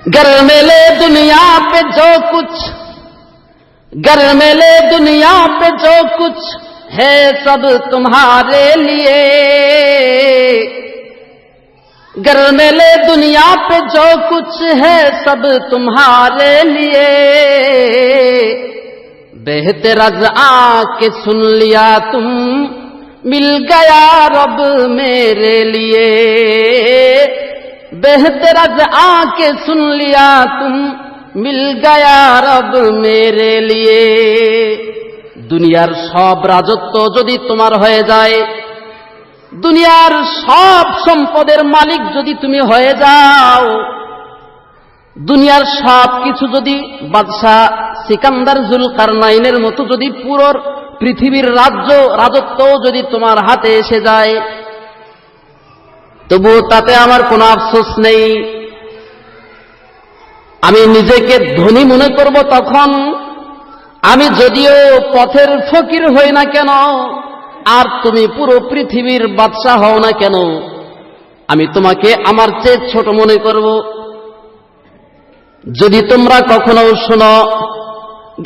गर मिले दुनिया पे जो कुछ, गर मिले दुनिया पे जो कुछ है सब तुम्हारे लिए, गर मिले दुनिया पे जो कुछ है सब तुम्हारे लिए, बेहतरज आके सुन लिया तुम, मिल गया रब मेरे लिए, बेहतरज आके सुन लिया तुम, मिल गया रब मेरे लिए। দুনিয়ার সব রাজত্ব যদি তোমার হয়ে যায়, দুনিয়ার সব সম্পদের মালিক যদি তুমি হয়ে যাও, দুনিয়ার সব কিছু যদি বাদশাহ সিকান্দার জুলকারনাইনের মতো যদি পুরো পৃথিবীর রাজত্ব যদি তোমার হাতে এসে যায়, তবুও তাতে আমার কোনো আফসোস নেই। আমি নিজেকে ধনী মনে করব তখন, আমি যদিও পথের ফকির হই না কেন, আর তুমি পুরো পৃথিবীর বাদশা হও না কেন, আমি তোমাকে আমার চেয়ে ছোট মনে করব। যদি তোমরা কখনো শোনো,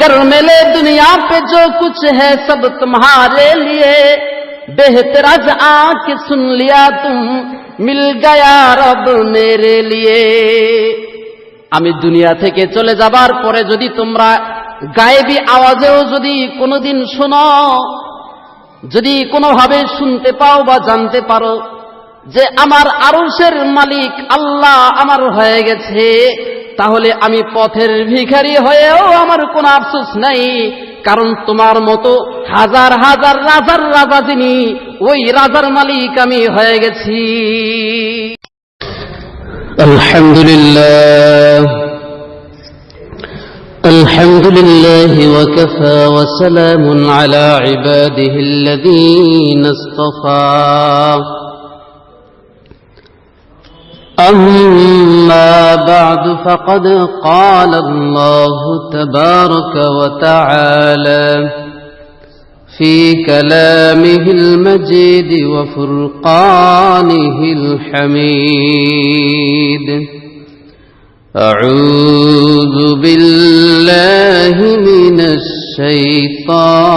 गर मिले दुनिया पे जो कुछ है सब तुम्हारे लिए, बेहतरज आके सुन लिया तुम, मिल गया रब मेरे लिए। আমি দুনিয়া থেকে চলে যাবার পরে যদি তোমরা গায়েবী আওয়াজেও যদি কোনোদিন শোনো, যদি কোনোভাবে শুনতে পাও বা জানতে পারো যে আমার আরশের মালিক আল্লাহ আমার হয়ে গেছে, তাহলে আমি পথের ভিখারি হয়েও আমার কোনো আফসোস নাই, কারণ তোমার মতো হাজার হাজার রাজার রাজা যিনি, ওই রাজার মালিক আমি হয়ে গেছি। আলহামদুলিল্লাহ, আলহামদুলিল্লাহি ওয়া কাফা ওয়া সালামুন আলা ইবাদিহিল্লাযীনা ইসতাফা। أما بعد فقد قال الله تبارك وتعالى في كلامه المجيد وفرقانه الحميد: أعوذ بالله من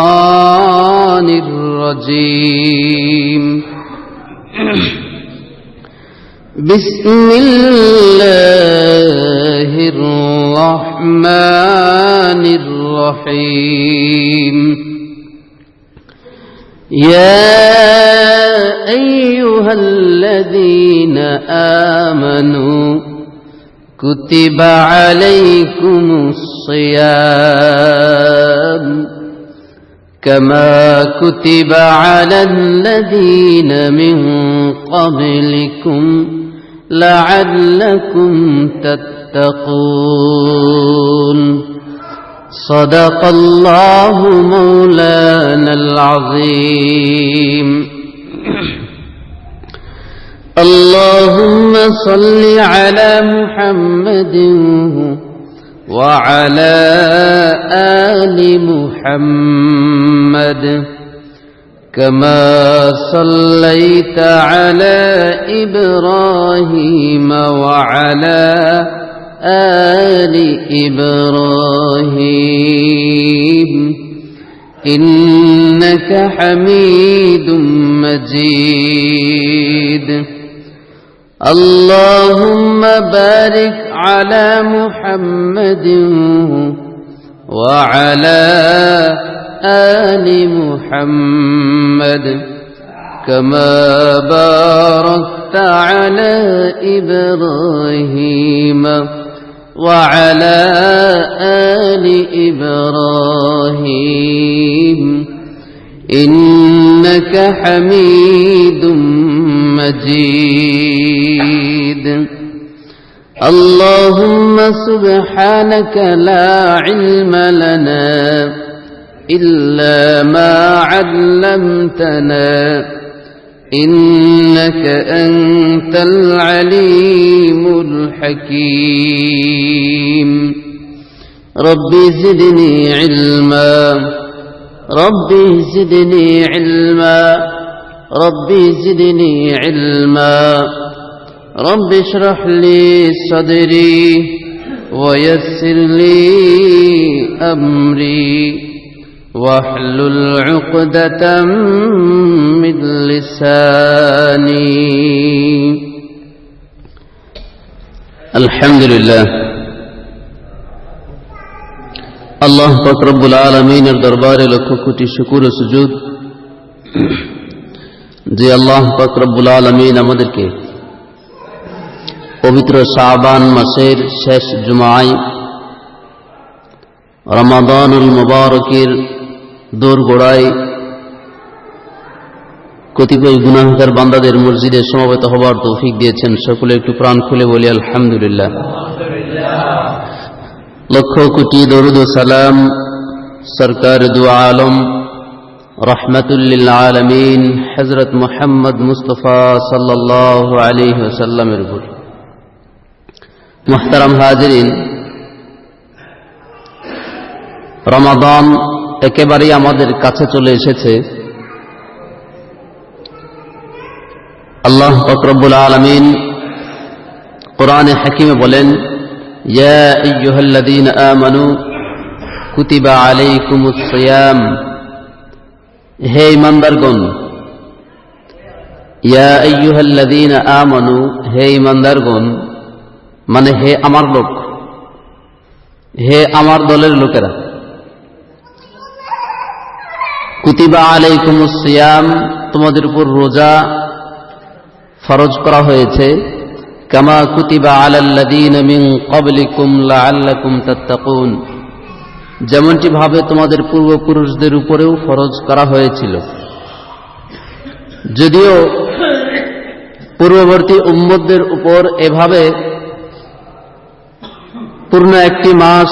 الشيطان الرجيم. بسم الله الرحمن الرحيم. يا أيها الذين آمنوا كتب عليكم الصيام كما كتب على الذين من قبلكم لعلكم تتقون. صدق الله مولانا العظيم. اللهم صل على محمد وعلى آل محمد كما صليت على إبراهيم وعلى آل إبراهيم إنك حميد مجيد. اللهم بارك على محمد وعلى آل محمد كما باركت على إبراهيم وعلى آل إبراهيم إنك حميد مجيد. اللهم سبحانك لا علم لنا إلا ما علمتنا إنك أنت العليم الحكيم. ربي زدني علما، ربي زدني علما، ربي زدني علما. رب اشرح لي صدري ويسر لي أمري واحلل عقدة من لساني الحمد لله আল্লাহ পাক রব্বুল আলামিনের দরবারে লক্ষ কোটি শুকর ও সুজুদ যে আল্লাহ পাক রব্বুল আলামিন আমাদেরকে পবিত্র শাবান মাসের শেষ জুমায় রমাদানুল মুবারকের দোরগোড়ায় কতিপয় গুনাহগার বান্দাদের মসজিদে সমবেত হবার তৌফিক দিয়েছেন। সকলে একটু প্রাণ খুলে বলি আলহামদুলিল্লাহ। লক্ষ কোটি দরুদ ও সালাম সরকার দু আলম রহমাতুল লিল আলামিন হযরত মুহাম্মদ মুস্তাফা সাল্লাল্লাহু আলাইহি ওয়াসাল্লামের উপর। মুহতারাম হাজিরিন, রমাদান একেবারেই আমাদের কাছে চলে এসেছে। আল্লাহ পাক রব্বুল আলামিন কোরআনে হাকিমে বলেন, ইয়া আইয়ুহাল্লাযীনা আমানু কুতিবা আলাইকুমুস সিয়াম, হে ঈমানদারগণ, ইয়া আইয়ুহাল্লাযীনা আমানু, হে ঈমানদারগণ মানে হে আমার লোক, হে আমার দলের লোকেরা। কুতিবা আলাইকুমুস সিয়াম, তোমাদের উপর রোজা ফরজ করা হয়েছে। কামা কুতিবা আলাল্লাযীনা মিন ক্বাবলিকুম লাআল্লাকুম তাত্তাকুন, যেমনটি ভাবে তোমাদের পূর্বপুরুষদের উপরেও ফরজ করা হয়েছিল। যদিও পূর্ববর্তী উম্মতদের উপর এভাবে পূর্ণ একটি মাস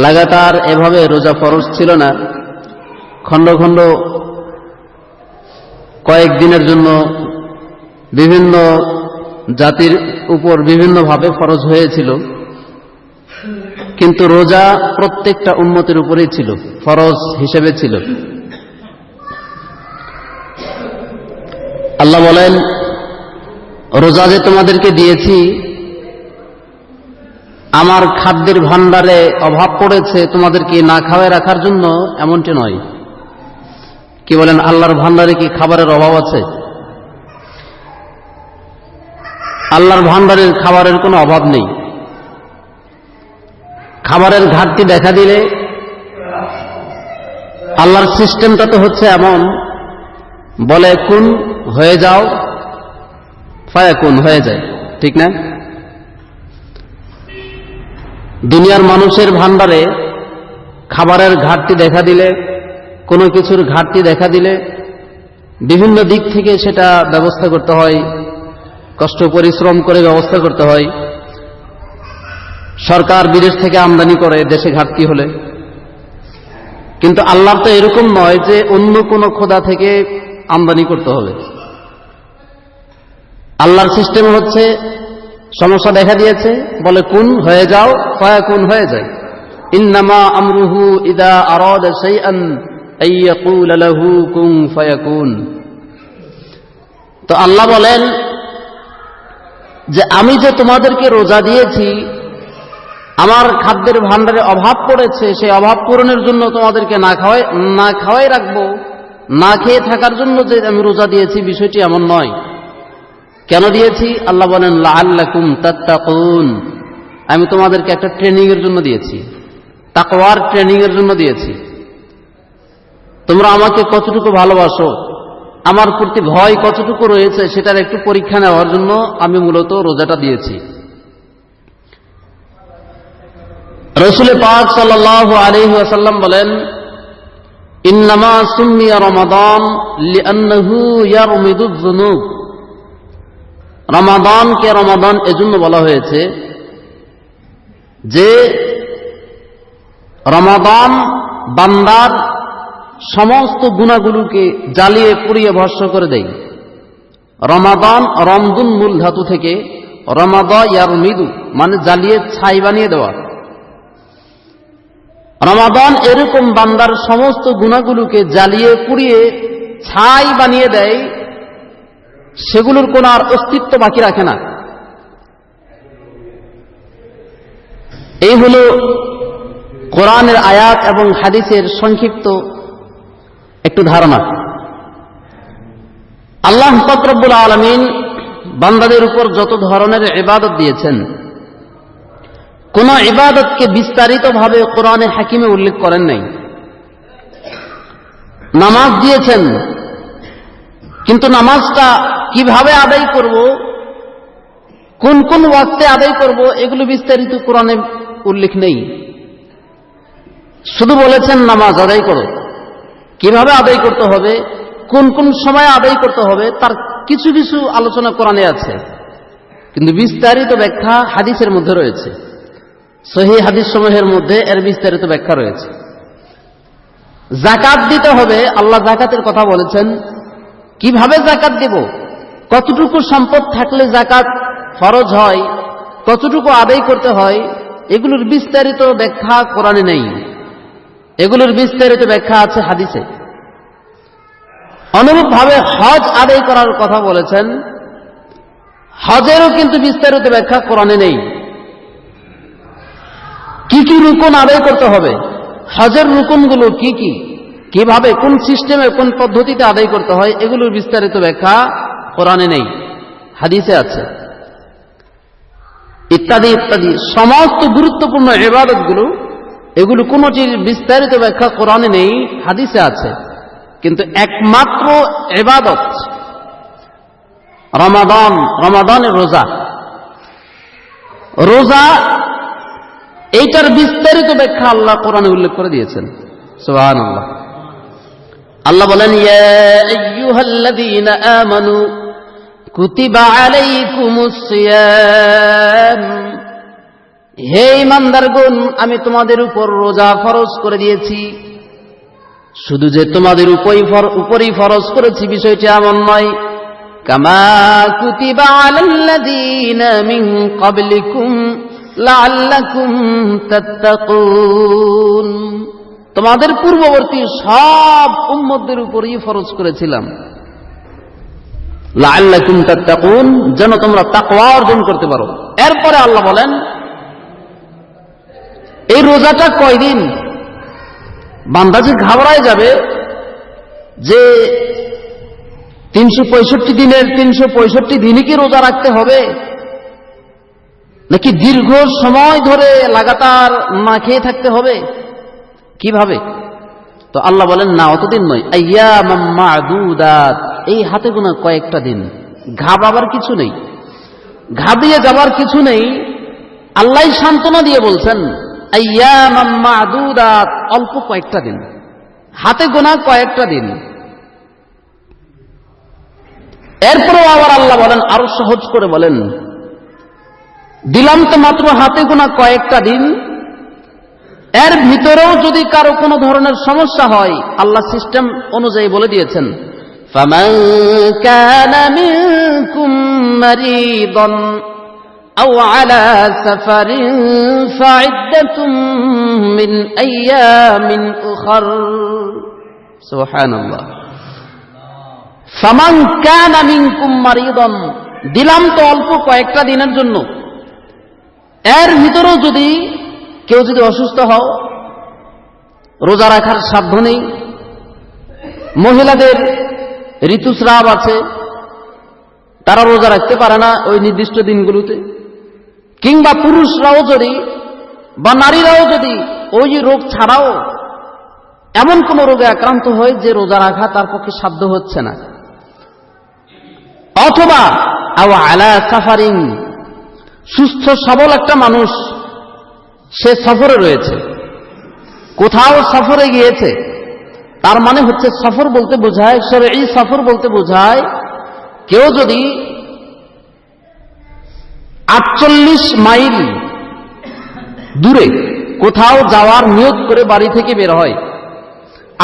লাগাতার এভাবে রোজা ফরজ ছিল না, খণ্ড খণ্ড কয়েকদিনের জন্য বিভিন্ন জাতির উপর বিভিন্নভাবে ফরজ হয়েছিল, কিন্তু রোজা প্রত্যেকটা উম্মতের উপরেই ছিল, ফরজ হিসেবে ছিল। আল্লাহ বলেন, রোজা যে তোমাদেরকে দিয়েছি, আমার খাদ্যের ভাণ্ডারে অভাব পড়েছে তোমাদেরকে না খাওয়ায় রাখার জন্য, এমনটি নয়। কি বলেন, আল্লাহর ভাণ্ডারে কি খাবারের অভাব আছে? আল্লাহর ভাণ্ডারের খাবারের কোনো অভাব নেই। খাবারের ঘাটতি দেখা দিলে আল্লাহর সিস্টেমটা তো হচ্ছে এমন, বলে কুন হয়ে যাও, ফায়াকুন হয়ে যায়, ঠিক না? দুনিয়ার মানুষের ভাণ্ডারে খাবারের ঘাটতি দেখা দিলে, কোনো কিছুর ঘাটতি দেখা দিলে বিভিন্ন দিক থেকে সেটা ব্যবস্থা করতে হয়, কষ্ট পরিশ্রম করে ব্যবস্থা করতে হয়। সরকার বিদেশ থেকে আমদানি করে দেশে ঘাটতি হলে। কিন্তু আল্লাহ তো এরকম নয় যে অন্য কোনো খোদা থেকে আমদানি করতে হবে। আল্লাহর সিস্টেম হচ্ছে, সমস্যা দেখা দিয়েছে, বলে কুন হয়ে যাও, ফায়াকুন হয়ে যায়। ইন্নামা আমরুহু ইদা আরাদা শাইআন আইয়াকুলা লাহু কুন ফায়াকুন। তো আল্লাহ বলেন যে আমি যে তোমাদেরকে রোজা দিয়েছি, আমার খাদ্যের ভাণ্ডারে অভাব পড়েছে, সেই অভাব পূরণের জন্য তোমাদেরকে না খাওয়াই রাখবো, না খেয়ে থাকার জন্য যে আমি রোজা দিয়েছি, বিষয়টি এমন নয়। কেন দিয়েছি? আল্লাহ বলেন, লাআল্লাকুম তাত্তাকুন, আমি তোমাদেরকে একটা ট্রেনিং এর জন্য দিয়েছি, তাকওয়ার ট্রেনিং এর জন্য দিয়েছি। তোমরা আমাকে কতটুকু ভালোবাসো, আমার প্রতি ভয় কতটুকু রয়েছে, সেটার একটু পরীক্ষা নেওয়ার জন্য আমি মূলত রোজাটা দিয়েছি। রাসূল পাক সাল্লাল্লাহু আলাইহি ওয়াসাল্লাম বলেন, ইন্নামা সুম্মিয়া রমাদান লিআন্নাহু ইয়ারমিদুয যুনুব। রমাদানকে রমাদান এজন্য বলা হয়েছে যে রমাদান বান্দার সমস্ত গুনাহগুলোকে জ্বালিয়ে পুড়িয়ে ভস্ম করে দেয়। রমাদান রমদুন মূল ধাতু থেকে রমাদা ইয়ারমিদু মানে জ্বালিয়ে ছাই বানিয়ে দেওয়া। রমাদান এরকম বান্দার সমস্ত গুনাহগুলোকে জ্বালিয়ে পুড়িয়ে ছাই বানিয়ে দেয়, সেগুলোর কোনো আর অস্তিত্ব বাকি রাখে না। এই হলো কোরআনের আয়াত এবং হাদিসের সংক্ষিপ্ত একটু ধারণা। আল্লাহ পাক রব্বুল আলামিন বান্দাদের উপর যত ধরনের ইবাদত দিয়েছেন, কোন ইবাদতকে বিস্তারিতভাবে কোরআনে হাকিমে উল্লেখ করেন নাই। নামাজ দিয়েছেন, কিন্তু নামাজটা কিভাবে আদায় করব, কোন কোন ওয়াক্তে আদায় করব, এগুলো বিস্তারিত কোরআনে উল্লেখ নেই। শুধু বলেছেন নামাজ আদায় করো, কিভাবে আদায় করতে হবে, কোন কোন সময় আদায় করতে হবে, তার কিছু কিছু আলোচনা কোরআনে আছে, কিন্তু বিস্তারিত ব্যাখ্যা হাদিসের মধ্যে রয়েছে। সহিহ হাদিস সমূহের মধ্যে এর বিস্তারিত ব্যাখ্যা রয়েছে। যাকাত দিতে হবে, আল্লাহ যাকাতের কথা বলেছেন। কিভাবে যাকাত দেব, কতটুকু সম্পদ থাকলে যাকাত ফরজ হয়, কতটুকু আদায় করতে হয়, এগুলোর বিস্তারিত ব্যাখ্যা কোরআনে নেই। এগুলোর বিস্তারিত ব্যাখ্যা আছে হাদিসে। অনুরূপভাবে হজ আদায় করার কথা বলেছেন, হজেরও কিন্তু বিস্তারিত ব্যাখ্যা কোরআনে নেই। কি কি রুকন আদায় করতে হবে, হজের রুকনগুলো কি কি, কিভাবে কোন সিস্টেমে কোন পদ্ধতিতে আদায় করতে হয়, এগুলোর বিস্তারিত ব্যাখ্যা কোরআনে নেই, হাদিসে আছে। ইত্যাদি ইত্যাদি সমস্ত গুরুত্বপূর্ণ ইবাদতগুলো, এগুলো কোনটির বিস্তারিত ব্যাখ্যা কোরআনে নেই, হাদিসে আছে। কিন্তু একমাত্র ইবাদত রমাদানের রোজা, রোজা এইটার বিস্তারিত ব্যাখ্যা আল্লাহ কোরআনে উল্লেখ করে দিয়েছেন। সুবহানাল্লাহ। আল্লাহ বলেন, ইয়া আইয়ুহাল্লাযীনা আমানু কুতিবা আলাইকুমুস সিয়াম, হে ঈমানদারগণ, আমি তোমাদের উপর রোজা ফরজ করে দিয়েছি। শুধু যে তোমাদের উপরই ফরজ করেছি বিষয়টি এমন নয়, কামা কুতিবা আলাল্লাযীনা মিন ক্বাবলিকুম লাআল্লাকুম তাত্তাকুন, তোমাদের পূর্ববর্তী সব উম্মতদের উপরই ফরজ করেছিলাম। লাআল্লাকুম তাত্তাকুন, যেন তোমরা তাকওয়া অর্জন করতে পারো। এরপরে আল্লাহ বলেন, এই রোজাটা কয়দিন? বান্দা যে ঘাবড়ায় যাবে যে 365 দিনের 365 দিনই কি রোজা রাখতে হবে, নাকি দীর্ঘ সময় ধরে লাগাতার না খেয়ে থাকতে হবে, কিভাবে? তো আল্লাহ বলেন, না, অতদিন নয়, আইয়ামাম মা'দুদাত, এই হাতে গোনা কয়েকটা দিন। ঘাবড়াবার কিছু নেই, ঘাবড়িয়ে যাবার কিছু নেই। আল্লাহ সান্ত্বনা দিয়ে বলছেন, আইয়ামাম মা'দুদাত, অল্প কয়েকটা দিন, হাতে গোনা কয়েকটা দিন। এরপরেও আবার আল্লাহ বলেন, আরো সহজ করে বলেন, দিলাম তো মাত্র হাতে গোনা কয়েকটা দিন, এর ভিতরেও যদি কারো কোনো ধরনের সমস্যা হয়, আল্লাহ সিস্টেম অনুযায়ী বলে দিয়েছেন, ফামান কানা মিনকুম মারিদান আও আলা সাফারিন ফাইদ্দাতুম মিন আইয়ামিন উখর। সুবহানাল্লাহ। ফামান কানা মিনকুম মারিদান, দিলাম তো অল্প কয়েকটা দিনের জন্য, এর ভিতরেও যদি কেউ যদি অসুস্থ হও, রোজা রাখার সাধ্য নেই, মহিলাদের ঋতুস্রাব আছে, তারা রোজা রাখতে পারে না ওই নির্দিষ্ট দিনগুলোতে, কিংবা পুরুষরাও যদি বা নারীরাও যদি ওই রোগ ছাড়াও এমন কোন রোগে আক্রান্ত হয় যে রোজা রাখা তার পক্ষে সাধ্য হচ্ছে না, অথবা আও আলা সাফারিন, সুস্থ সবল একটা মানুষ, সে সফরে রয়েছে, কোথাও সফরে গিয়েছে, তার মানে হচ্ছে সফর বলতে বোঝায়, শরঈ সফর বলতে বোঝায় কেউ যদি 48 মাইল দূরে কোথাও যাওয়ার নিয়ত করে বাড়ি থেকে বের হয়,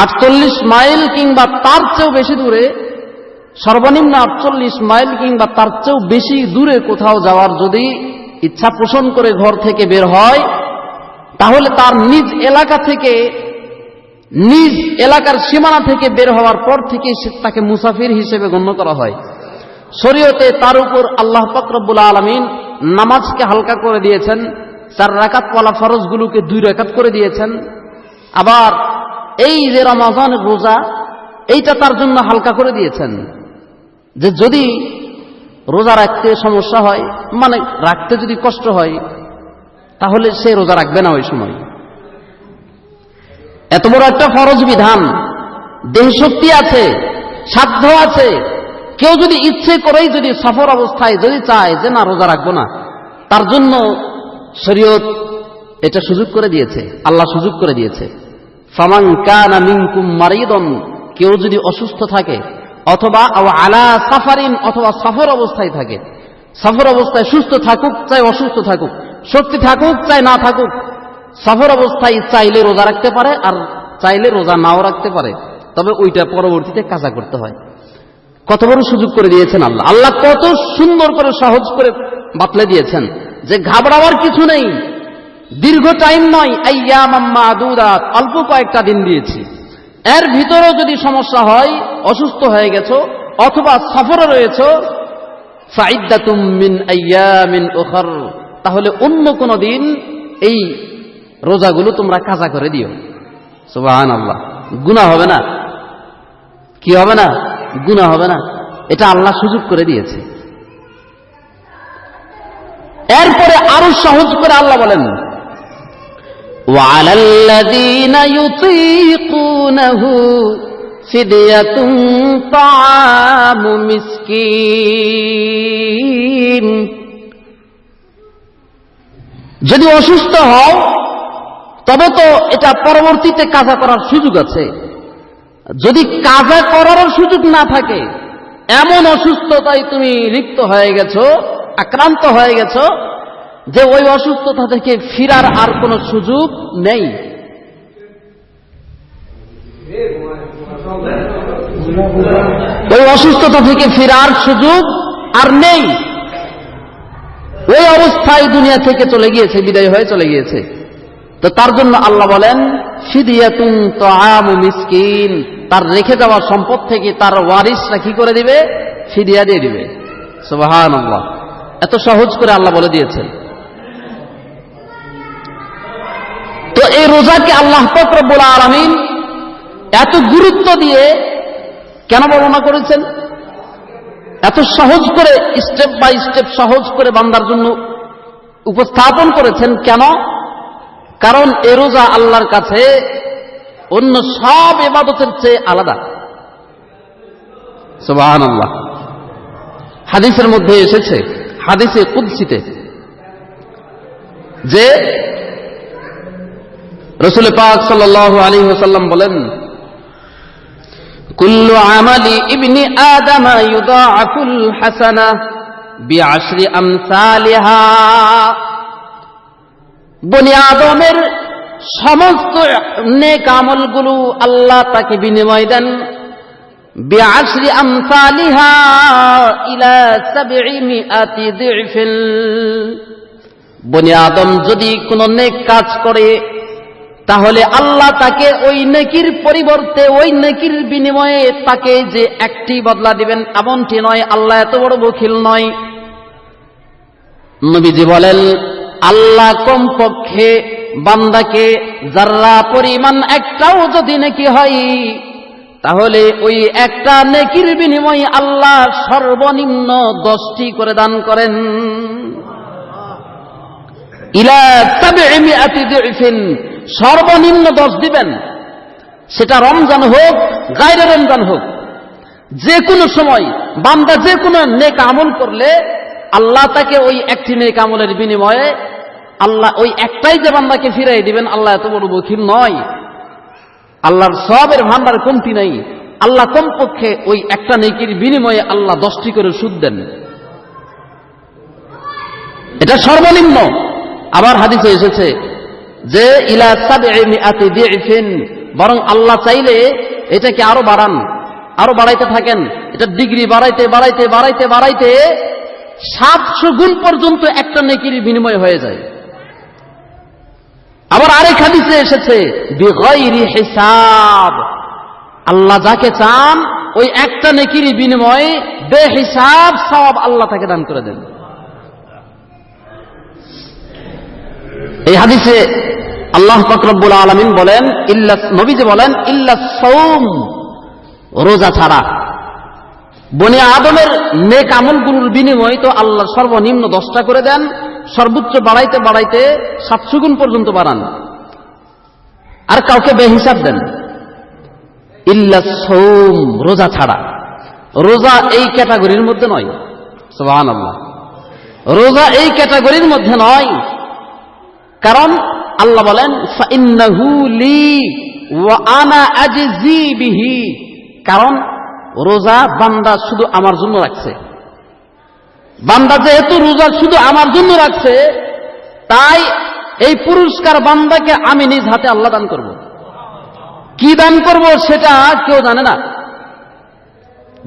48 মাইল কিংবা তার চেয়েও বেশি দূরে, সর্বনিম্ন 48 মাইল কিংবা তার চেয়েও বেশি দূরে কোথাও যাওয়ার যদি ইচ্ছা পোষণ করে ঘর থেকে বের হয়, তাহলে তার নিজ এলাকা থেকে, নিজ এলাকার সীমানা থেকে বের হওয়ার পর থেকে তাকে মুসাফির হিসেবে গণ্য করা হয়। শরীয়তে তার উপর আল্লাহ পাক রব্বুল আলামিন নামাজকে হালকা করে দিয়েছেন, 4 রাকাতওয়ালা ফরজগুলোকে 2 রাকাত করে দিয়েছেন। আবার এই যে রমজানের রোজা, এইটা তার জন্য হালকা করে দিয়েছেন, যে যদি রোজা রাখতে সমস্যা হয়, মানে রাখতে যদি কষ্ট হয়, তাহলে সে রোজা রাখবে না ওই সময়। এত বড় একটা ফরজ বিধান, দেহ শক্তি আছে, সাধ্য আছে, কেউ যদি ইচ্ছে করেই যদি সফর অবস্থায় যদি চায় যে না রোজা রাখবো না, তার জন্য শরীয়ত এটা সুযোগ করে দিয়েছে, আল্লাহ সুযোগ করে দিয়েছে। ফামান কানা মিনকুম মারিদন, কেউ যদি অসুস্থ থাকে, অথবা আলা সাফারিন, অথবা সফর অবস্থায় থাকে, সফর অবস্থায় সুস্থ থাকুক চাই অসুস্থ থাকুক, শক্তি থাকুক চাই না থাকুক, সফর অবস্থায় চাইলে রোজা রাখতে পারে আর চাইলে রোজা নাও রাখতে পারে, তবে ওইটা পরবর্তীতে কাজা করতে হয়। কত বড় সুযোগ করে দিয়েছেন আল্লাহ! আল্লাহ কত সুন্দর করে সহজ করে বাতলে দিয়েছেন যে ঘাবড়াবার কিছু নেই, দীর্ঘ টাইম নয়, আইয়ামাম মাদুদাত, অল্প কয়েকটা দিন দিয়েছি। এর ভিতরেও যদি সমস্যা হয়, অসুস্থ হয়ে গেছো অথবা সফরে রয়েছো, ফাইদ্দাতুম মিন আইয়ামিন উখর, তাহলে অন্য কোনো দিন এই রোজাগুলো তোমরা কাজা করে দিও। সুবহানাল্লাহ। গুনাহ হবে না, কি হবে না? গুনাহ হবে না। এটা আল্লাহ সুযোগ করে দিয়েছে। এরপরে আরো সহজ করে আল্লাহ বলেন, ওয়ালাল্লাযীনা ইউতীকুনাহু ফিদিয়াতুন তাআমু মিসকিন। যদি অসুস্থ হও তবে তো এটা পরবর্তীতে কাজা করার সুযোগ আছে। যদি কাজা করার সুযোগ না থাকে, এমন অসুস্থতায় তুমি লিপ্ত হয়ে গেছো, আক্রান্ত হয়ে গেছো, যে ওই অসুস্থতা থেকে ফিরার আর কোনো সুযোগ নেই। ওই অসুস্থতা থেকে ফিরার সুযোগ আর নেই। ওই অবস্থায় দুনিয়া থেকে চলে গিয়েছে, বিদায় হয়ে চলে গিয়েছে। তো তার জন্য আল্লাহ বলেন, ফিদিয়াতুন তাআমু মিসকিন, তার রেখে যাওয়া সম্পদ থেকে তার ওয়ারিসরা কি করে দিবে? ফিদিয়া দিয়ে দিবে। সুবহানাল্লাহ। এত সহজ করে আল্লাহ বলে দিয়েছেন। তো এই রোজাকে আল্লাহ পাক রব্বুল আলামিন এত গুরুত্ব দিয়ে কেন বর্ণনা করেছেন? এত সহজ করে, স্টেপ বাই স্টেপ সহজ করে বান্দার জন্য উপস্থাপন করেছেন কেন? কারণ এ রোজা আল্লাহর কাছে অন্য সব ইবাদতের চেয়ে আলাদা। সুবহানাল্লাহ। হাদিসের মধ্যে এসেছে, হাদিসে কুদসিতে, যে রাসূল পাক সাল্লাল্লাহু আলাইহি ওয়াসাল্লাম বলেন, কুল্লু আমালি ইবনি আদম ইউদাআফুল হাসানা বিআশরি আমসালিহা। বনি আদমের সমস্ত নেক আমলগুলো আল্লাহ তাকে বিনিময় দেন বিআশরি আমসালিহা ইলা 700 দিফিল। বনি আদম যদি কোনো নেক কাজ করে, তাহলে আল্লাহ তাকে ওই নেকির পরিবর্তে, ওই নেকির বিনিময়ে তাকে যে একটি বদলা দিবেন এমনটি নয়। আল্লাহ এত বড় বখিল নয়। নবীজি বলেন, আল্লাহ কমপক্ষে বান্দাকে যারা পরিমাণ একটাও যদি নেকি হয়, তাহলে ওই একটা নেকির বিনিময়ে আল্লাহ সর্বনিম্ন 10টি করে দান করেন। ইলা 700 দিফিন, সর্বনিম্ন 10 দিবেন। সেটা রমজান হোক, গায়রে রমজান হোক, যে কোনো সময় বান্দা যে কোনো নেক আমল করলে আল্লাহ তাকে ওই একটি নেক আমলের বিনিময়ে আল্লাহ ওই একটাই যে বান্দাকে ফিরাই দিবেন। আল্লাহ এত বড় বখিল নয়। আল্লাহর সওয়াবের ভান্ডার কমতি নাই। আল্লাহ কমপক্ষে ওই একটা নেকির বিনিময়ে আল্লাহ 10টি করে সুদ দেন। এটা সর্বনিম্ন। আবার হাদিসে এসেছে যে ইলা 700 দিফিন, বরং আল্লাহ চাইলে এটাকে আরো বাড়ান, আরো বাড়াইতে থাকেন। এটা ডিগ্রি বাড়াইতে বাড়াইতে বাড়াইতে বাড়াইতে 700 গুণ পর্যন্ত একটা নেকির বিনিময় হয়ে যায়। আবার আরেক হাদিসে এসেছে বিগাইরি হিসাব, আল্লাহ যাকে চান ওই একটা নেকির বিনিময়ে বেহিসাব সওয়াব আল্লাহ তাকে দান করে দেন। এই হাদিসে আল্লাহ পাক রব্বুল আলামিন বলেন, নবীজি বলেন, ইল্লা সাওম, রোজা ছাড়া। বনি আদমের নেক আমলগুলোর বিনিময় তো আল্লাহ সর্বনিম্ন 10টা করে দেন, সর্বোচ্চ বাড়াইতে বাড়াইতে 700 গুণ পর্যন্ত বাড়ান, আর কাউকে বেহিসাব দেন। ইল্লা সাওম, রোজা ছাড়া। রোজা এই ক্যাটাগরির মধ্যে নয়। সুবহানাল্লাহ, রোজা এই ক্যাটাগরির মধ্যে নয়। কারণ আল্লাহ বলেন, ফাইন্নাহু লি ওয়া আনা আজজি বিহি। কারণ রোজা বান্দা শুধু আমার জন্য রাখছে। বান্দা যেহেতু রোজা শুধু আমার জন্য রাখছে, তাই এই পুরস্কার বান্দাকে আমি নিজ হাতে আল্লাহ দান করব। কি দান করব সেটা কেউ জানে না।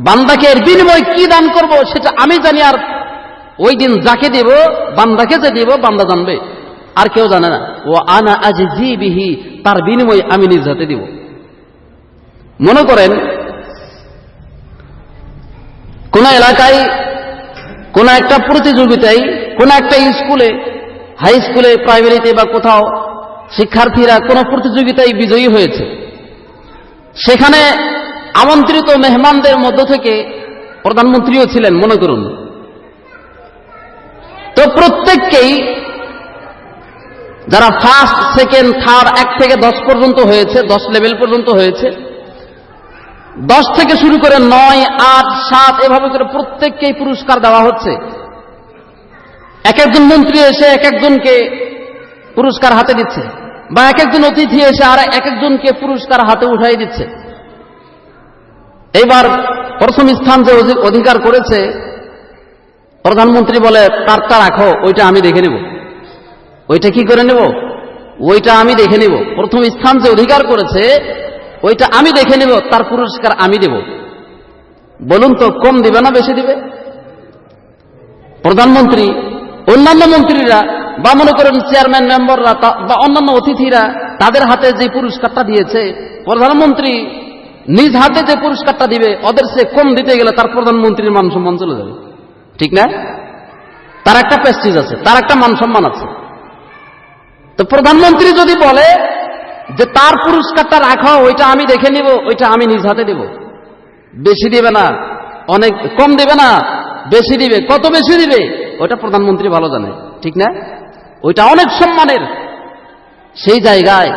বান্দাকে এর বিনিময় কি দান করব সেটা আমি জানি, আর ওই দিন যাকে দেব, বান্দাকে যে দেব, বান্দা জানবে, আর কেউ জানে না। ও আনা আজজি বিহি, তার বিনিময় আমি নিজ হাতে দিব। মনে করেন কোন এলাকায় কোন একটা প্রতিযোগিতায়, কোন একটা স্কুলে, হাই স্কুলে, প্রাইমারিতে বা কোথাও শিক্ষার্থীরা কোন প্রতিযোগিতায় বিজয়ী হয়েছে। সেখানে আমন্ত্রিত মেহমানদের মধ্য থেকে প্রধানমন্ত্রীও ছিলেন, মনে করুন। তো প্রত্যেককেই, যারা ফার্স্ট, সেকেন্ড, থার্ড, 1 থেকে 10 পর্যন্ত হয়েছে, 10 লেভেল পর্যন্ত হয়েছে, 10 থেকে শুরু করে 9, 8, 7 এভাবে করে প্রত্যেককেই পুরস্কার দেওয়া হচ্ছে। এক একজন মন্ত্রী এসে এক একজনকে পুরস্কার হাতে দিচ্ছে, বা এক একজন অতিথি এসে আর এক একজনকে পুরস্কার হাতে উঠাই দিচ্ছে। এইবার প্রথম স্থান যে অধিকার করেছে, প্রধানমন্ত্রী বলে, তারটা রাখো, ওইটা আমি দেখে নেব। ওইটা কি করে নেব? ওইটা আমি দেখে নেব। প্রথম স্থান যে অধিকার করেছে ওইটা আমি দেখে নেব, তার পুরস্কার আমি দেব। বলুন তো, কম দিবে না বেশি দিবে? প্রধানমন্ত্রী, অন্যান্য মন্ত্রীরা, বা মনে করেন চেয়ারম্যান, মেম্বাররা, বা অন্যান্য অতিথিরা তাদের হাতে যে পুরস্কারটা দিয়েছে, প্রধানমন্ত্রী নিজ হাতে যে পুরস্কারটা দিবে, ওদের সে কম দিতে গেলে তার প্রধানমন্ত্রীর মান সম্মান চলে যাবে, ঠিক না? তার একটা প্রেস্টিজ আছে, তার একটা মান সম্মান আছে। তো প্রধানমন্ত্রী যদি বলে যে তার পুরস্কারটা রাখো, ওইটা আমি দেখে নিব, ওইটা আমি নিজ হাতে দেব, বেশি দিবে না, অনেক কম দিবে না, বেশি দিবে, কত বেশি দিবে ওইটা প্রধানমন্ত্রী ভালো জানে, ঠিক না? ওইটা অনেক সম্মানের। সেই জায়গায়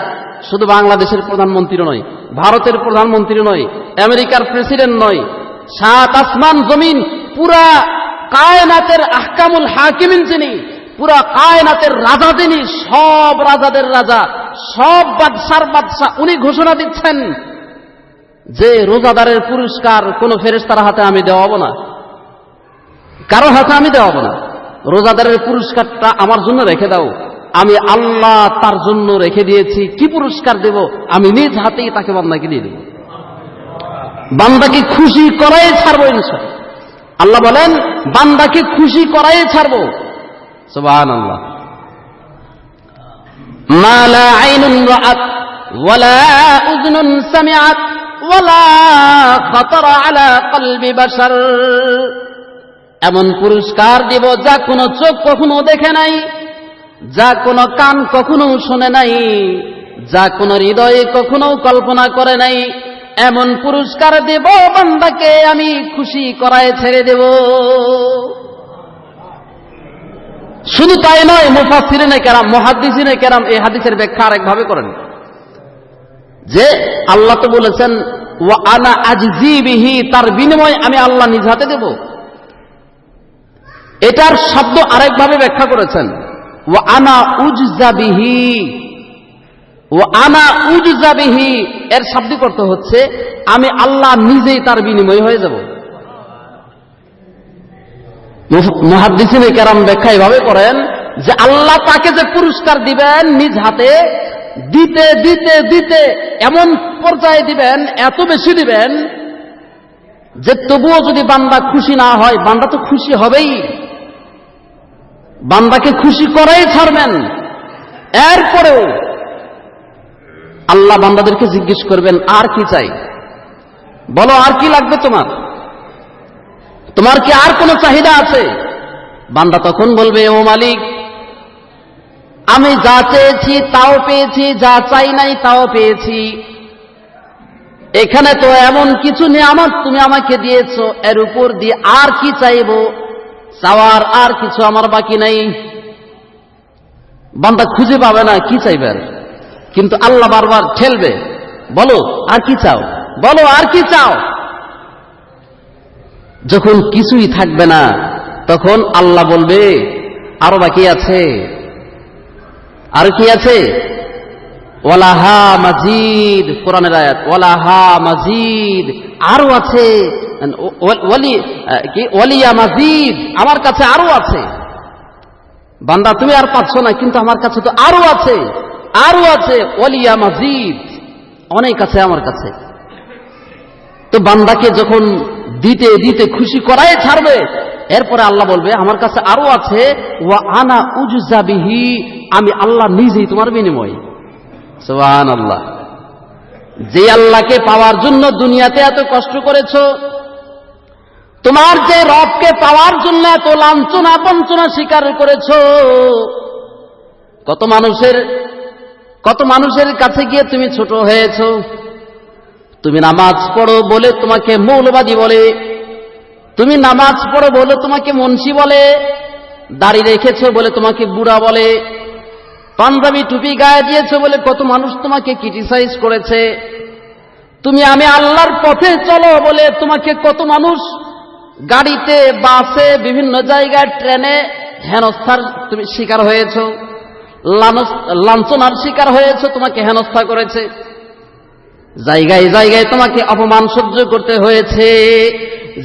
শুধু বাংলাদেশের প্রধানমন্ত্রী নয়, ভারতের প্রধানমন্ত্রী নয়, আমেরিকার প্রেসিডেন্ট নয়, 7 আসমান জমিন, পুরা কায়নাতের আহকামুল হাকিমিন যিনি, পুরা কায়নাতের রাজা যিনি, সব রাজাদের রাজা, সব বাদশার বাদশা, উনি ঘোষণা দিচ্ছেন যে রোজাদারের পুরস্কার কোন ফেরেশতার হাতে আমি দেওয়াবো না, কারো হাতে আমি দেওয়াবো না। রোজাদারের পুরস্কারটা আমার জন্য রেখে দাও, আমি আল্লাহ তার জন্য রেখে দিয়েছি। কি পুরস্কার দেব? আমি নিজ হাতেই তাকে, বান্দাকে দিয়ে দেব। বান্দাকে খুশি করাই ছাড়বো ইনশাআল্লাহ। আল্লাহ বলেন, বান্দাকে খুশি করাই ছাড়বো। সুবহানাল্লাহ। মা লা আইনুন রাআত ওয়ালা উযনুন সামিআত ওয়ালা খাতারা আলা কলবি বাশার। এমন পুরস্কার দিব যা কোনো চোখ কখনো দেখে নাই, যা কোনো কান কখনো শোনে নাই, যা কোনো হৃদয়ে কখনো কল্পনা করে নাই। এমন পুরস্কার দেব বান্দাকে আমি খুশি করায় ছেড়ে দেব। শুধু তাই নয়, মুফাসসিরিনে কেরাম, মুহাদ্দিসিনে কেরাম এই হাদিসের ব্যাখ্যা আরেকভাবে করেন যে আল্লাহ তো বলেছেন ওয়া আনা আজজি বিহি, তার বিনিময় আমি আল্লাহ নিজ হাতে দেব। এটার শব্দ আরেকভাবে ব্যাখ্যা করেছেন ওয়া আনা উজজা বিহি। ওয়া আনা উজজা বিহি এর শাব্দিক অর্থ হচ্ছে আমি আল্লাহ নিজেই তার বিনিময় হয়ে যাব। মুহাদ্দিসিনে কেরাম ব্যাখ্যা এভাবে করেন যে আল্লাহ তাকে যে পুরস্কার দিবেন নিজ হাতে, দিতে দিতে দিতে এমন পর্যায়ে দিবেন, এত বেশি দিবেন যে তবুও যদি বান্দা খুশি না হয়, বান্দা তো খুশি হবেই, বান্দাকে খুশি করাই ছাড়বেন। এরপরেও আল্লাহ বান্দাদেরকে জিজ্ঞেস করবেন আর কি চাই। বলো আর কি লাগবে তোমার? তোমার কি আর কোনো চাহিদা আছে? বান্দা তখন বলবে, ও মালিক, আমি যা চেয়েছি তাও পেয়েছি, যা চাই নাই তাও পেয়েছি। এখানে তো এমন কিছু নিয়ামত তুমি আমাকে দিয়েছো, এর উপর দিয়ে আর কি চাইবো? চাওয়ার আর কিছু আমার বাকি নাই। বান্দা খুঁজে পাবে না কি চাইবে, কিন্তু আল্লাহ বারবার ঠেলবে, বলো আর কি চাও, বলো আর কি চাও। যখন কিছুই থাকবে না তখন আল্লাহ বলবে, আরো বাকি আছে, আর কি আছে? ওয়ালাহা মাজিদ, কোরআনের আয়াত, ওয়ালাহা মাজিদ, আরো আছে, ওয়ালিয়া মাজিদ, আমার কাছে আরো আছে। বান্দা তুমি আর পাচ্ছ না, কিন্তু আমার কাছে তো আরো আছে, আরো আছে, ওয়ালিয়া মাজিদ, অনেক আছে আমার কাছে। তো বান্দাকে যখন দিতে দিতে খুশি করাই ছাড়বে, এরপরে আল্লাহ বলবে আমার কাছে আরো আছে, ওয়া আনা উজজা বিহি, আমি আল্লাহ নিজেই তোমার বিনিময়। সুবহানাল্লাহ। যে আল্লাহকে পাওয়ার জন্য দুনিয়াতে এত কষ্ট করেছো, তোমার যে রবকে পাওয়ার জন্য এত লাঞ্ছনা বঞ্চনা স্বীকার করেছো, কত মানুষের কাছে গিয়ে তুমি ছোট হয়েছো। তুমি নামাজ পড়ো বলে তোমাকে মৌলবাদী বলে, তুমি নামাজ পড়ো বলে তোমাকে মুন্সি বলে, দাড়ি রেখেছো বলে তোমাকে বুড়া বলে, পাঞ্জাবি টুপি গায়ে দিয়েছো বলে কত মানুষ তোমাকে ক্রিটিসাইজ করেছে। তুমি আমি আল্লাহর পথে চলো বলে তোমাকে কত মানুষ গাড়িতে, বাসে, বিভিন্ন জায়গায়, ট্রেনে হেনস্থার তুমি শিকার হয়েছো, লাঞ্ছনার শিকার হয়েছো, তোমাকে হেনস্থা করেছে, জায়গায় জায়গায় তোমাকে অপমান সহ্য করতে হয়েছে।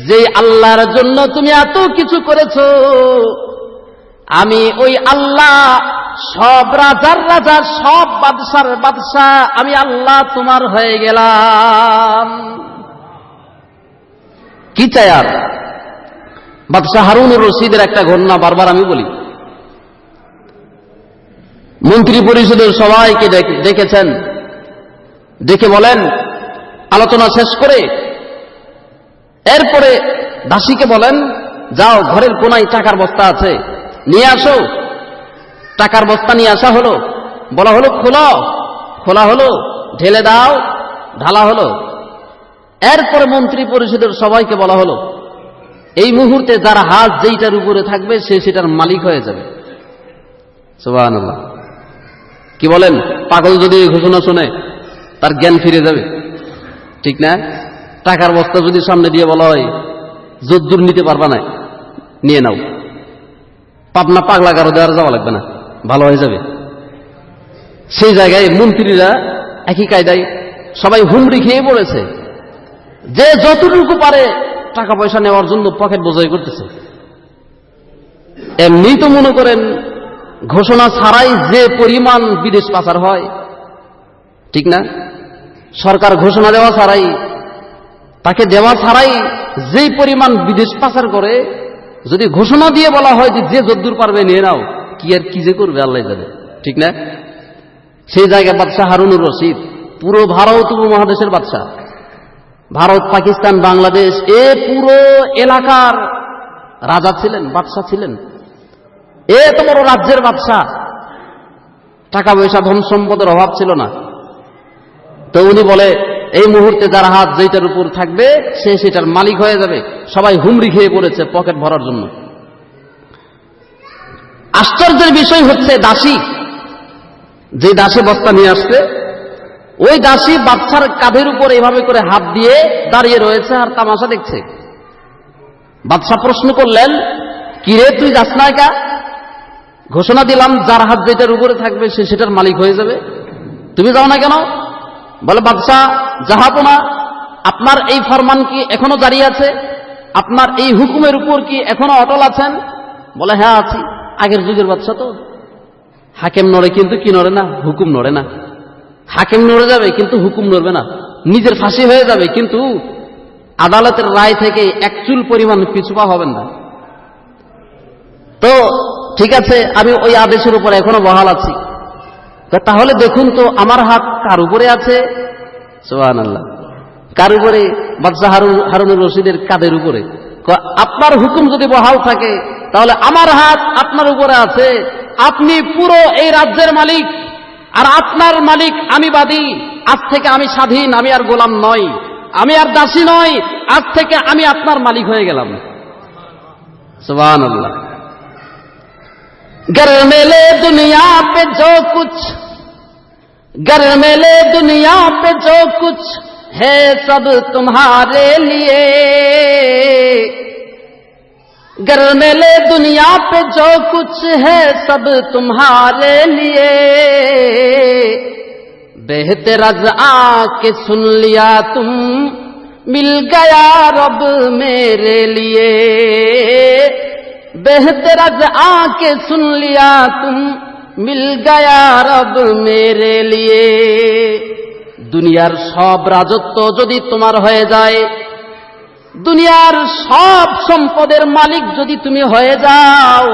যে আল্লাহর জন্য তুমি এত কিছু করেছো, আমি ওই আল্লাহ, সব রাজার রাজা, সব বাদশার বাদশাহ, আমি আল্লাহ তোমার হয়ে গেলাম। কি চাই আর? বাদশাহ হারুনুর রশিদের একটা ঘটনা বারবার আমি বলি। মন্ত্রী পরিষদের সবাইকে ডেকেছেন, ডেকে বলেন, আলোচনা শেষ করে এরপরে দাসীকে বলেন, যাও ঘরের কোনায় টাকার বস্তা আছে, নিয়ে আসো। টাকার বস্তা নিয়ে আসা হলো, বলা হলো খোলো, খোলা হলো, ঢেলে দাও, ঢালা হলো। এরপরে মন্ত্রী পরিষদের সবাইকে বলা হলো, এই মুহূর্তে যার হাত যেইটার উপরে থাকবে সে সেটার মালিক হয়ে যাবে। সুবহানাল্লাহ। কি বলেন? পাগল যদি এই ঘোষণা শুনে তার জ্ঞান ফিরে যাবে, ঠিক না? টাকার বস্তা যদি সামনে দিয়ে বলা হয় যদ্দূর নিতে পারবা না, নিয়ে নাও, পাবনা পাগলা গারো দেওয়ার যাওয়া লাগবে না, ভালো হয়ে যাবে। সেই জায়গায় মন্ত্রীরা একই কায়দায় সবাই হুমড়ি খেয়ে পড়েছে, যে যতটুকু পারে টাকা পয়সা নেওয়ার জন্য পকেট বোঝাই করতেছে। এমনি তো মনে করেন ঘোষণা ছাড়াই যে পরিমাণ বিদেশ পাচার হয়, ঠিক না? সরকার ঘোষণা দেওয়া ছাড়াই, তাকে দেওয়া ছাড়াই যেই পরিমাণ বিদেশ পাচার করে, যদি ঘোষণা দিয়ে বলা হয় যে যদ্দূর পারবে নিয়ে নাও, কি আর কি যে করবে আল্লাহ জানে, ঠিক না? সেই জায়গায় বাদশাহ হারুনুর রশিদ পুরো ভারত উপমহাদেশের বাদশাহ, ভারত, পাকিস্তান, বাংলাদেশ, এ পুরো এলাকার রাজা ছিলেন, বাদশাহ ছিলেন। এত বড় রাজ্যের বাদশাহ, টাকা পয়সা ধন সম্পদের অভাব ছিল না। তো উনি বলে, এই মুহূর্তে যার হাত যেটার উপর থাকবে সে সেটার মালিক হয়ে যাবে। সবাই হুমড়ি খেয়ে পড়েছে পকেট ভরার জন্য। আশ্চর্যের বিষয় হচ্ছে, দাসী, যে দাসী বস্তা নিয়ে আসছে, ওই দাসী বাচ্চার কাঁধের উপর এভাবে করে হাত দিয়ে দাঁড়িয়ে রয়েছে আর তামাশা দেখছে। বাদশা প্রশ্ন করলেন, কিরে তুই যাস না একা? ঘোষণা দিলাম যার হাত যেটার উপরে থাকবে সে সেটার মালিক হয়ে যাবে, তুমি যাও না কেন? বলে, বাদশা জাহাপনা, আপনার এই ফরমান কি এখনো জারি আছে? আপনার এই হুকুমের উপর কি এখনো অটল আছেন? বলে, হ্যাঁ আছি। আগের যুগের বাদশা তো, হাকিম নড়ে কিন্তু কি নড়ে না, হুকুম নড়ে না। হাকিম নড়ে যাবে কিন্তু হুকুম নড়বে না, নিজের ফাঁসি হয়ে যাবে কিন্তু আদালতের রায় থেকে এক চুল পরিমাণ পিছুপা হবেন না। তো ঠিক আছে, আমি ওই আদেশের উপর এখনো বহাল আছি। তাহলে দেখুন তো আমার হাত কার উপরে আছে? সুবহানাল্লাহ। কার উপরে? বাদশাহ হারুনুর রশিদের কাদের উপরে? আপনার হুকুম যদি বহাল থাকে তাহলে আমার হাত আপনার উপরে আছে, আপনি পুরো এই রাজ্যের মালিক, আর আপনার মালিক আমি বাদী। আজ থেকে আমি স্বাধীন, আমি আর গোলাম নই, আমি আর দাসী নই, আজ থেকে আমি আপনার মালিক হয়ে গেলাম। সুবহানাল্লাহ। घर मेले दुनिया पे जो कुछ, घर मेले दुनिया पे जो कुछ है सब तुम्हारे लिए, घर मेले दुनिया पे जो कुछ है सब तुम्हारे लिए, बेहतर अज आके सुन लिया तुम, मिल गया रब मेरे लिए, बेहतर अज आके सुन लिया तुम, मिल गया रब मेरे लिए। দুনিয়ার সব রাজত্ব যদি তোমার হয়ে যায়, দুনিয়ার সব সম্পদের মালিক যদি তুমি হয়ে যাও,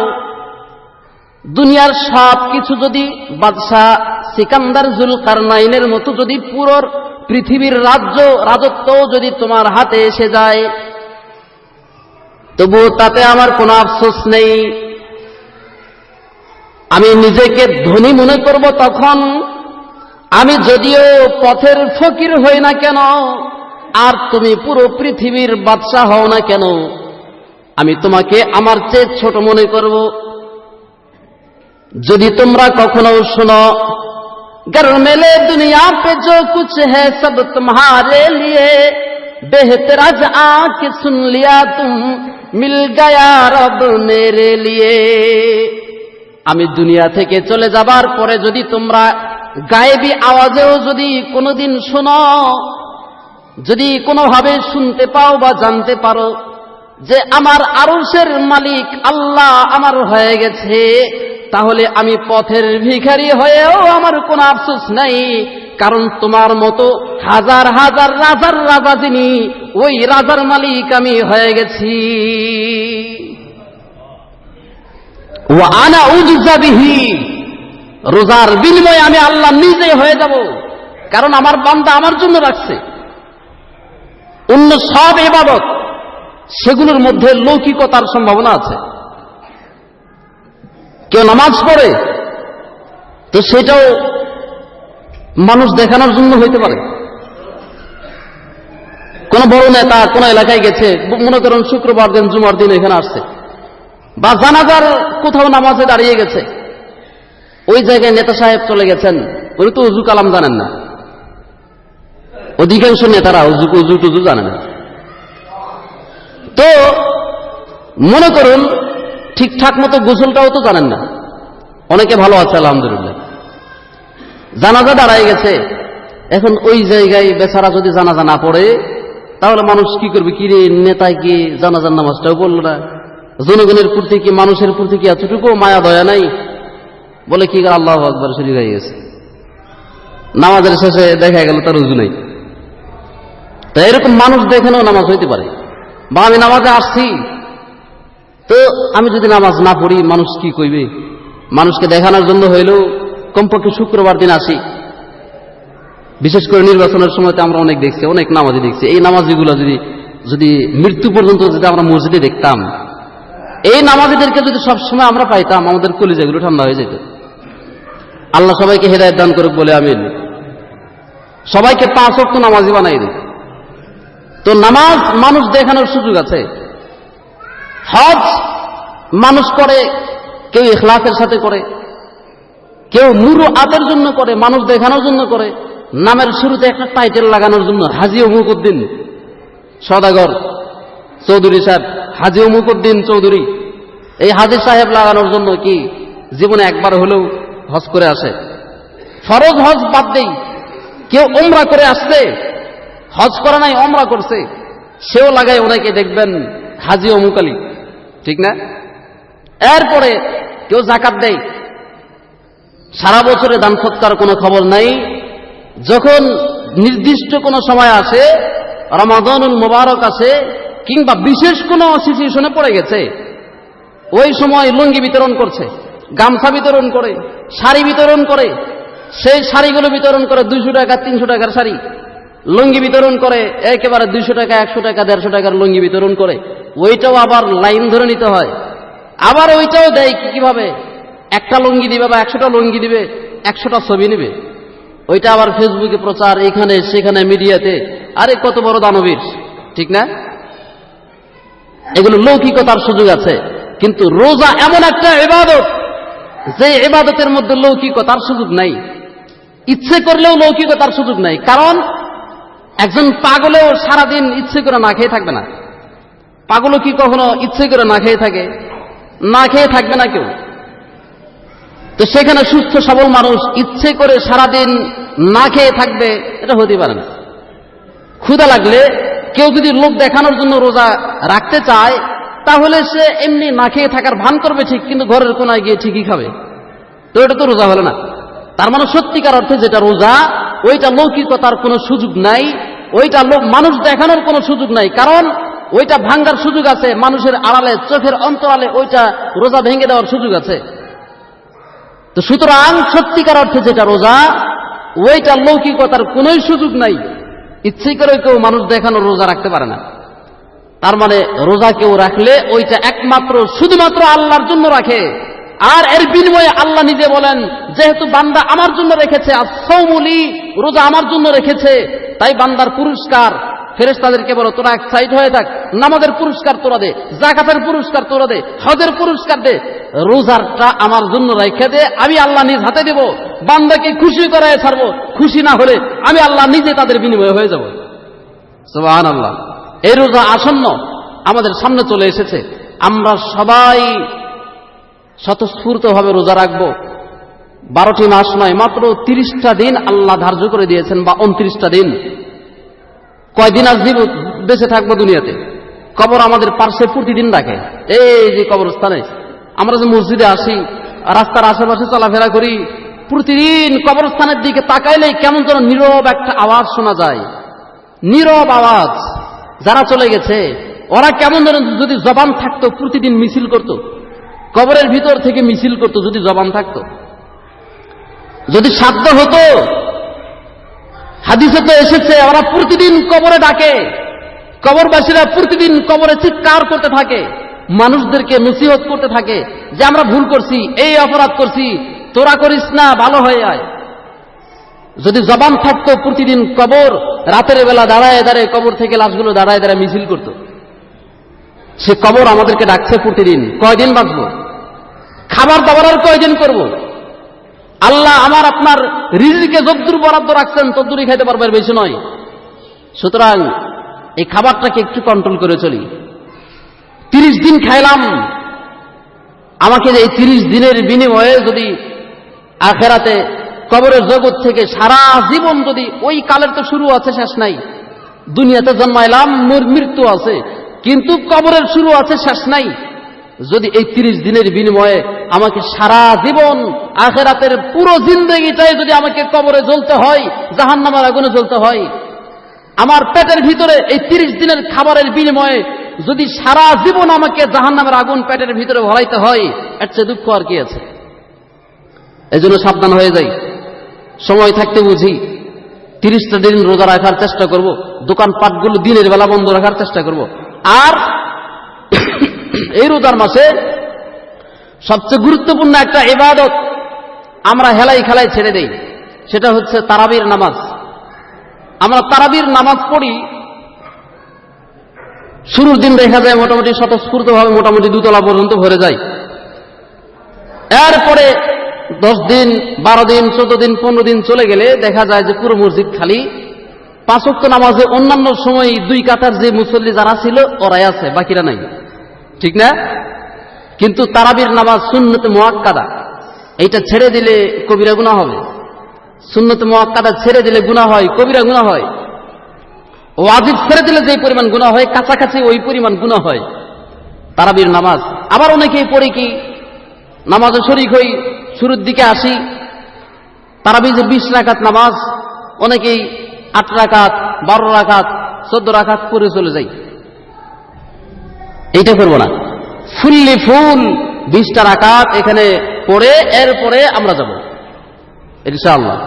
দুনিয়ার সব কিছু যদি বাদশাহ সিকান্দার জুলকারনাইনের মতো যদি পুরো পৃথিবীর রাজত্ব যদি তোমার হাতে এসে যায়, তবু তাতে আমার কোনো আফসোস নেই। আমি নিজেকে ধনী মনে করব তখন, আমি যদিও পথের ফকির হই না কেন, আর তুমি পুরো পৃথিবীর বাদশা হও না কেন, আমি তোমাকে আমার চেয়ে ছোট মনে করব। যদি তোমরা কখনো শোনো, घर मेले दुनिया पे जो कुछ है सब तुम्हारे लिए, बेहतर अज आके सुन लिया तुम, मिल गया रब मेरे लिए। আমি দুনিয়া থেকে চলে যাবার পরে যদি তোমরা গায়েবী আওয়াজেও যদি কোনোদিন শোনো, যদি কোনোভাবে শুনতে পাও বা জানতে পারো যে আমার আরশের মালিক আল্লাহ আমার হয়ে গেছে, তাহলে আমি পথের ভিখারি হয়েও আমার কোনো আফসোস নাই, কারণ তোমার মতো হাজার হাজার রাজার রাজা যিনি, ওই রাজার মালিক আমি হয়ে গেছি। ওয়া আনা উজজা বিহি, রোজার বিনিময়ে আমি আল্লাহ নিজে হয়ে যাব, কারণ আমার বান্দা আমার জন্য রাখছে। অন্য সব ইবাদত সেগুলোর মধ্যে লৌকিকতার সম্ভাবনা আছে। কেউ নামাজ পড়ে তো সেটাও মানুষ দেখানোর জন্য হইতে পারে। কোন বড় নেতা কোন এলাকায় গেছে, মনে করেন শুক্রবার দিন জুমার দিন এখানে আসছে, বা জানাজার কোথাও নামাজে দাঁড়িয়ে গেছে, ওই জায়গায় নেতা সাহেব চলে গেছেন, উনি তো উজু কালাম জানেন না, অধিকাংশ নেতারা উজু টুজু জানে না। তো মনে করুন ঠিকঠাক মতো গোসলটাও তো জানেন না, অনেকে ভালো আছে আলহামদুলিল্লাহ, জানাজা দাঁড়ায় গেছে। এখন ওই জায়গায় বেচারা যদি জানাজা না পড়ে তাহলে মানুষ কি করবে? কি রে, নেতায় কি জানাজার নামাজটাও পড়লো না, জনগণের প্রতি কি মানুষের প্রতি কি এতটুকু মায়া দয়া নাই? বলে কি আল্লাহু আকবার শরীর হয়ে গেছে, নামাজের শেষে দেখা গেল তার উজু নাই। তা এরকম মানুষ দেখানো নামাজ হইতে পারে। বা আমি নামাজে আসছি, তো আমি যদি নামাজ না পড়ি মানুষ কি কইবে? মানুষকে দেখানোর জন্য হইলেও কমপক্ষে শুক্রবার দিন আসি। বিশেষ করে নির্বাচনের সময় তো আমরা অনেক দেখছি, অনেক নামাজি দেখছি। এই নামাজিগুলো যদি মৃত্যু পর্যন্ত যদি আমরা মসজিদে দেখতাম, এই নামাজিদেরকে যদি সবসময় আমরা পাইতাম, আমাদের কলিজাগুলো ঠান্ডা হয়ে যেত। আল্লাহ সবাইকে হেদায়েত দান করুক বলে আমিন। সবাইকে 5 ওয়াক্ত নামাজি বানাই দিই। তো নামাজ মানুষ দেখানোর সুযোগ আছে। হজ মানুষ করে, কেউ ইখলাসের সাথে করে, কেউ মুরুআতের জন্য করে, মানুষ দেখানোর জন্য করে, নামের শুরুতে একটা টাইটেল লাগানোর জন্য। হাজী অমুকউদ্দিন সওদাগর চৌধুরী সাহেব, হাজী অমুকউদ্দিন চৌধুরী, এই হাজী সাহেব লাগানোর জন্য কি জীবনে একবার হলেও হজ করে আসে। ফরজ হজ বাদ দেই, কেউ উমরা করে আসছে, হজ করে নাই উমরা করছে, সেও লাগায় ওনাকে দেখবেন হাজী অমুক আলী, ঠিক না? এরপরে কেউ যাকাত দেয়, সারা বছরে দান সৎকার কোনো খবর নাই। যখন নির্দিষ্ট কোনো সময় আসে, রমাদানুল মুবারক আসে, কিংবা বিশেষ কোনো সিচুয়েশনে পড়ে গেছে, ওই সময় লুঙ্গি বিতরণ করছে, গামছা বিতরণ করে, শাড়ি বিতরণ করে। সেই শাড়িগুলো বিতরণ করে 200 টাকা 300 টাকার শাড়ি, লুঙ্গি বিতরণ করে, একেবারে 200 টাকা 100 টাকা 150 টাকার লুঙ্গি বিতরণ করে, ওইটাও আবার লাইন ধরে নিতে হয়। আবার ওইটাও দেয় কিভাবে, একটা লুঙ্গি দিবে বা 100টা লুঙ্গি দিবে, 100টা ছবি নেবে, ওইটা আবার ফেসবুকে প্রচার, এখানে সেখানে মিডিয়াতে। আরে কত বড় দানবীর, ঠিক না? এগুলো লৌকিকতার সুযোগ আছে। কিন্তু রোজা এমন একটা ইবাদত, যে ইবাদতের মধ্যে লৌকিকতার সুযোগ নাই, ইচ্ছে করলেও লৌকিকতার সুযোগ নাই। কারণ একজন পাগলেও সারাদিন ইচ্ছে করে না খেয়ে থাকবে না। পাগলও কি কখনো ইচ্ছে করে না খেয়ে থাকে? না খেয়ে থাকবে না কেউ। তো সেখানে সুস্থ সবল মানুষ ইচ্ছে করে সারাদিন না খেয়ে থাকবে, এটা হতে পারে না। ক্ষুধা লাগলে কেউ যদি লোক দেখানোর জন্য রোজা রাখতে চায়, তাহলে সে এমনি না খেয়ে থাকার ভান করবে ঠিক, কিন্তু ঘরের কোনায় গিয়ে ঠিকই খাবে। তো এটা তো রোজা হলো না। তার মানে সত্যিকার অর্থে যেটা রোজা, ওইটা লৌকিকতার কোনো সুযোগ নাই, ওইটা মানুষ দেখানোর কোনো সুযোগ নাই। কারণ ওইটা ভাঙ্গার সুযোগ আছে, মানুষের আড়ালে, চোখের অন্তরালে ওইটা রোজা ভেঙে দেওয়ার সুযোগ আছে। তো সুতরাং সত্যিকার অর্থে যেটা রোজা, ওইটা লৌকিকতার কোন সুযোগ নাই। ইচ্ছে করে কেউ মানুষ দেখানোর রোজা রাখতে পারে না। তার মানে রোজা কেউ রাখলে ওইটা একমাত্র শুধুমাত্র আল্লাহর জন্য রাখে। আর এর বিনিময়ে আল্লাহ নিজে বলেন, যেহেতু বান্দা আমার জন্য রেখেছে, আস-সাওমুলি, রোজা আমার জন্য রেখেছে, তাই বান্দার পুরস্কার ফেরেশতাদেরকে বলো, তোরা এক সাইড হয়ে থাক, নামাজের পুরস্কার তোরা দে, যাকাতের পুরস্কার তোরা দে, হজের পুরস্কার দে, রোজারটা আমার জন্য রেখে দে, আমি আল্লাহ নিজ হাতে দেব, বান্দাকে খুশি করায় ছাড়বো। খুশি না হলে আমি আল্লাহ নিজে তাদের বিনিময়ে হয়ে যাব। সুবহানাল্লাহ। এই রোজা আসন্ন, আমাদের সামনে চলে এসেছে। আমরা সবাই স্বতঃস্ফূর্তভাবে রোজা রাখবো। 12টি মাস নয়, মাত্র 30টা দিন আল্লাহ ধার্য করে দিয়েছেন, বা 29টা দিন। কয়দিন আজ বেঁচে থাকবো দুনিয়াতে? কবর আমাদের পার্শ্বে প্রতিদিন ডাকে। এই যে কবরস্থানে আমরা যে মসজিদে আসি, রাস্তার আশেপাশে চলাফেরা করি, প্রতিদিন কবরস্থানের দিকে তাকাইলেই কেমন যেন নীরব একটা আওয়াজ শোনা যায়, নীরব আওয়াজ। যারা চলে গেছে ওরা কেমন যেন, যদি জবান থাকতো প্রতিদিন মিছিল করত, কবরের ভিতর থেকে মিছিল করত, যদি জবান থাকতো, যদি সাধ্য হতো। হাদিসে তো এসেছে ওরা প্রতিদিন কবরে ডাকে, কবরবাসীরা প্রতিদিন কবরে চিৎকার করতে থাকে, মানুষদেরকে নসিহত করতে থাকে যে আমরা ভুল করছি, এই অপরাধ করছি, তোরা করিস না, ভালো হয়ে আয়। যদি জবান থাকতো প্রতিদিন কবর রাতের বেলা দাঁড়ায় দাঁড়ায়, কবর থেকে লাশগুলো দাঁড়ায় দাঁড়ায় মিছিল করত। সে কবর আমাদেরকে ডাকছে প্রতিদিন। কয়দিন বাঁচবো? খাবার দাবার আর কয়দিন করব? আল্লাহ আমার আপনার রিজিকে যদ্দুর বরাদ্দ রাখছেন, তদ্দুরই খাইতে পারবে, বেশি নয়। সুতরাং এই খাবারটাকে একটু কন্ট্রোল করে চলি। 30 দিন খাইলাম, আমাকে এই 30 দিনের বিনিময়ে যদি আখেরাতে কবরের জগৎ থেকে সারা জীবন, যদি ওই কালের তো শুরু আছে শেষ নাই, দুনিয়াতে জন্মাইলাম, মৃত্যু আছে, কিন্তু কবরের শুরু আছে শেষ নাই। যদি এই 30 দিনের বিনিময়ে আমাকে সারা জীবন, আখেরাতের পুরো জিন্দেগিটাই যদি আমাকে কবরে জ্বলতে হয়, জাহান্নামের আগুনে জ্বলতে হয়, আমার পেটের ভিতরে এই 30 দিনের খাবারের বিনিময়ে যদি সারা জীবন আমাকে জাহান্নামের আগুন পেটের ভিতরে ভরাইতে হয়, এর চেয়ে দুঃখ আর কি আছে? এই জন্য সাবধান হয়ে যাই, সময় থাকতে বুঝি 30টা দিন রোজা রাখার চেষ্টা করব, দোকানপাটগুলো দিনের বেলা বন্ধ রাখার চেষ্টা করব। আর এই রোজার মাসে সবচেয়ে গুরুত্বপূর্ণ একটা ইবাদত আমরা হেলাই খেলায় ছেড়ে দেই, সেটা হচ্ছে তারাবির নামাজ। আমরা তারাবির নামাজ পড়ি, শুরুর দিন দেখা যায় মোটামুটি স্বতঃস্ফূর্তভাবে মোটামুটি 2 তলা পর্যন্ত ভরে যায়। এরপরে 10 দিন, 12 দিন, 14 দিন, 15 দিন চলে গেলে দেখা যায় যে পুরো মসজিদ খালি। 5 ওয়াক্ত নামাজে অন্যান্য সময় 2 কাতার যে মুসল্লি যারা ছিল ওরাই আছে, বাকিরা নাই, ঠিক না? কিন্তু তারাবির নামাজ সুন্নতে মুআক্কাদা, এইটা ছেড়ে দিলে কবিরা গুনাহ হবে। সুন্নতে মুআক্কাদা ছেড়ে দিলে গুনাহ হয়, কবিরা গুনাহ হয়। ওয়াজিব ছেড়ে দিলে যে পরিমাণ গুনাহ হয়, কাছাকাছি ওই পরিমাণ গুনাহ হয় তারাবির নামাজ। আবার অনেকেই পড়ি কি, নামাজে শরীক হই, শুরুর দিকে আসি, তারাবি যে 20 রাকাত নামাজ, অনেকেই 8 রাকাত, 12 রাকাত, 14 রাকাত পড়ে চলে যাই। এইটা করবো না, ফুললি ফুল 20টা রাকাত এখানে পড়ে এরপরে আমরা যাব ইনশাআল্লাহ।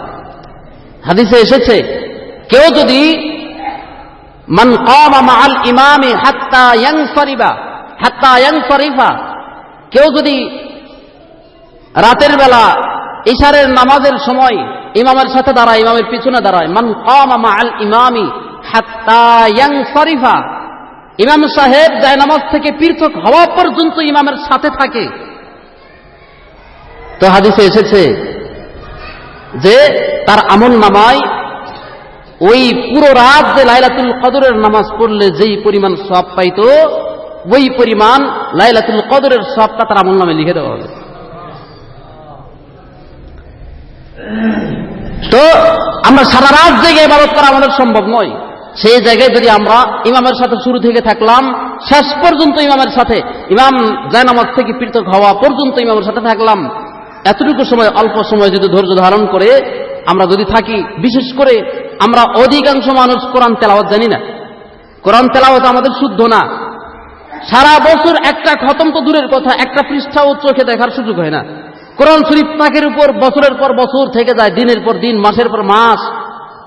হাদিসে এসেছে কেউ যদি মান কামা মাআল ইমামি হাত্তা ইয়ানসারিফা, কেউ যদি রাতের বেলা ইশারের নামাজের সময় ইমামের সাথে দাঁড়ায়, ইমামের পিছনে দাঁড়ায়, মান কামা মাআল ইমামি হাত্তা ইয়ানসারিফা, ইমাম সাহেব যায় নামাজ থেকে পৃথক হওয়া পর্যন্ত ইমামের সাথে থাকে, তো হাদিসে এসেছে যে তার আমল নামায় ওই পুরো রাত যে লাইলাতুল কদরের নামাজ পড়লে যেই পরিমাণ সওয়াব পাইতো, ওই পরিমাণ লাইলাতুল কদরের সওয়াবটা তার আমল নামে লিখে দেওয়া হবে। তো আমরা সারা রাত জেগে ইবাদত করা আমাদের সম্ভব নয়। সেই জায়গায় যদি আমরা ইমামের সাথে শুরু থেকে থাকলাম, শেষ পর্যন্ত ইমামের সাথে, ইমাম জায়নামাজ থেকে পৃথক হওয়া পর্যন্ত ইমামের সাথে থাকলাম, এতটুকু সময়, অল্প সময় যদি ধৈর্য ধারণ করে আমরা যদি থাকি, বিশেষ করে আমরা অধিকাংশ মানুষ কোরআন তেলাওয়াত জানি না, কোরআন তেলাওয়াত আমাদের শুদ্ধ না, সারা বছর একটা খতম তো দূরের কথা, একটা পৃষ্ঠাও চোখে দেখার সুযোগ হয় না। কোরআন শরীফ নাকের উপর বছরের পর বছর থেকে যায়, দিনের পর দিন, মাসের পর মাস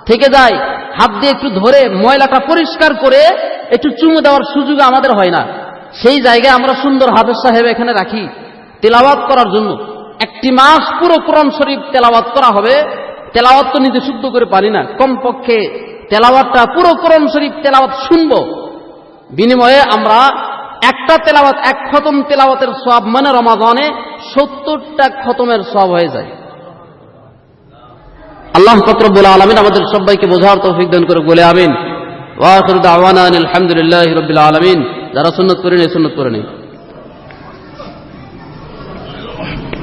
থেকে যায়, হাত দিয়ে একটু ধরে ময়লাটা পরিষ্কার করে একটু চুমু দেওয়ার সুযোগ আমাদের হয় না। সেই জায়গায় আমরা সুন্দর হাফেজ সাহেব এখানে রাখি তেলাওয়াত করার জন্য, একটি মাস পুরো কোরআন শরীফ তেলাওয়াত করা হবে। তেলাওয়াত তো নিজে শুদ্ধ করে পারি না, কমপক্ষে তেলাওয়াতটা পুরো কোরআন শরীফ তেলাওয়াত শুনবো, বিনিময়ে আমরা একটা তেলাওয়াত, এক খতম তেলাওয়াতের সওয়াব মানে রমাদানে 70টা খতমের সওয়াব হয়ে যায়। আল্লাহ রব্বুল আলামিন আমাদের সবাইকে বোঝার তৌফিক দান করে বলে আমিন। ওয়া আখিরু দাওয়ানা আলহামদুলিল্লাহি রাব্বিল আলামিন। যারা সুন্নাত করেন এই সুন্নাত করে নেই।